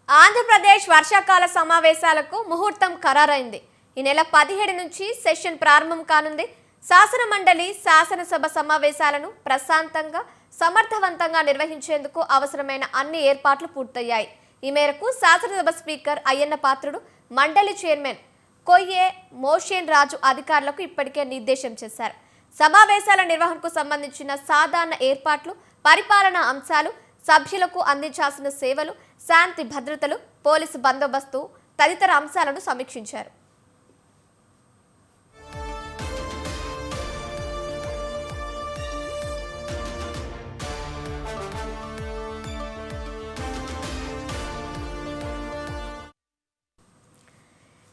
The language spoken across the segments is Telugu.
ఆంధ్రప్రదేశ్ వర్షాకాల సమావేశాలకు ముహూర్తం ఖరారైంది. ఈ నెల 17 నుంచి సెషన్ ప్రారంభం కానుంది. శాసన మండలి శాసనసభ సమావేశాలను ప్రశాంతంగా సమర్థవంతంగా నిర్వహించేందుకు అవసరమైన అన్ని ఏర్పాట్లు పూర్తయ్యాయి. ఈ మేరకు శాసనసభ స్పీకర్ అయ్యన్న పాత్రుడు మండలి చైర్మన్ కొయ్యే మోషేన్ రాజు అధికారులకు ఇప్పటికే నిర్దేశం చేశారు. సమావేశాల నిర్వహణకు సంబంధించిన సాధారణ ఏర్పాట్లు, పరిపాలనా అంశాలు, సభ్యులకు అందించాల్సిన సేవలు, శాంతి భద్రతలు, పోలీసు బందోబస్తు తదితర అంశాలను సమీక్షించారు.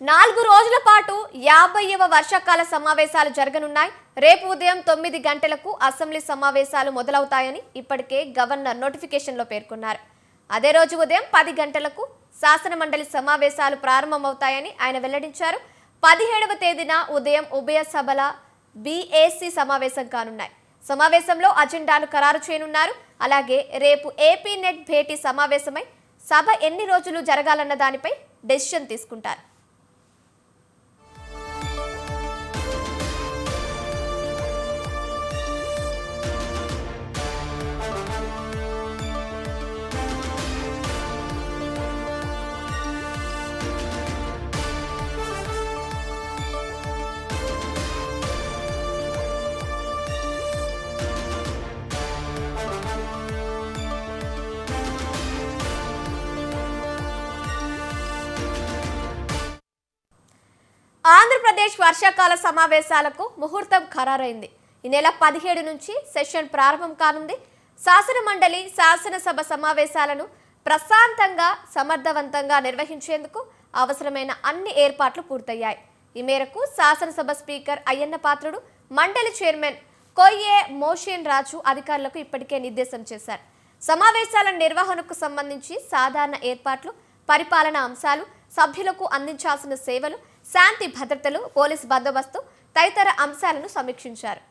నాలుగు రోజుల పాటు 50వ వర్షాకాల సమావేశాలు జరగనున్నాయి. రేపు ఉదయం 9 గంటలకు అసెంబ్లీ సమావేశాలు మొదలవుతాయని ఇప్పటికే గవర్నర్ నోటిఫికేషన్లో పేర్కొన్నారు. అదే రోజు ఉదయం 10 గంటలకు శాసన మండలి సమావేశాలు ప్రారంభమవుతాయని ఆయన వెల్లడించారు. 17వ తేదీన ఉదయం ఉభయ సభల బీఏసీ సమావేశం కానున్నాయి. సమావేశంలో అజెండాను ఖరారు చేయనున్నారు. అలాగే రేపు ఏపీ నెట్ భేటీ సమావేశమై సభ ఎన్ని రోజులు జరగాలన్న దానిపై డెసిషన్ తీసుకుంటారు. ఆంధ్రప్రదేశ్ వర్షాకాల సమావేశాలకు ముహూర్తం ఖరారైంది. ఈ నెల 17 నుంచి సెషన్ ప్రారంభం కానుంది. శాసన మండలి శాసనసభ సమావేశాలను ప్రశాంతంగా సమర్థవంతంగా నిర్వహించేందుకు అవసరమైన అన్ని ఏర్పాట్లు పూర్తయ్యాయి. ఈ మేరకు శాసనసభ స్పీకర్ అయ్యన్న పాత్రుడు మండలి చైర్మన్ కొయ్యే మోషేన్ రాజు అధికారులకు ఇప్పటికే నిర్దేశం చేశారు. సమావేశాల నిర్వహణకు సంబంధించి సాధారణ ఏర్పాట్లు, పరిపాలనా అంశాలు, సభ్యులకు అందించాల్సిన సేవలు, శాంతి భద్రతలు, పోలీసు బందోబస్తు తదితర అంశాలను సమీక్షించారు.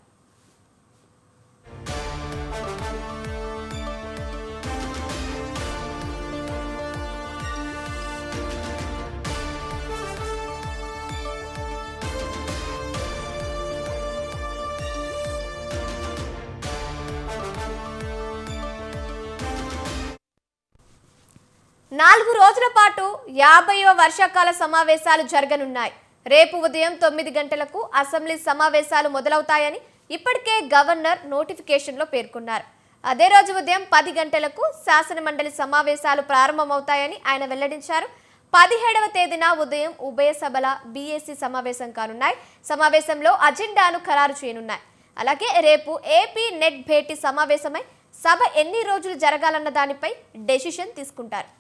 నాలుగు రోజుల పాటు 50వ వర్షాకాల సమావేశాలు జరగనున్నాయి. రేపు ఉదయం 9 గంటలకు అసెంబ్లీ సమావేశాలు మొదలవుతాయని ఇప్పటికే గవర్నర్ నోటిఫికేషన్లో పేర్కొన్నారు. అదే రోజు ఉదయం 10 గంటలకు శాసన మండలి సమావేశాలు ప్రారంభమవుతాయని ఆయన వెల్లడించారు. 17వ తేదీన ఉదయం ఉభయ సభల బీఏసీ సమావేశం కానున్నాయి. సమావేశంలో అజెండాను ఖరారు చేయనున్నాయి. అలాగే రేపు ఏపీ నెట్ భేటీ సమావేశమై సభ ఎన్ని రోజులు జరగాలన్న దానిపై డెసిషన్ తీసుకుంటారు.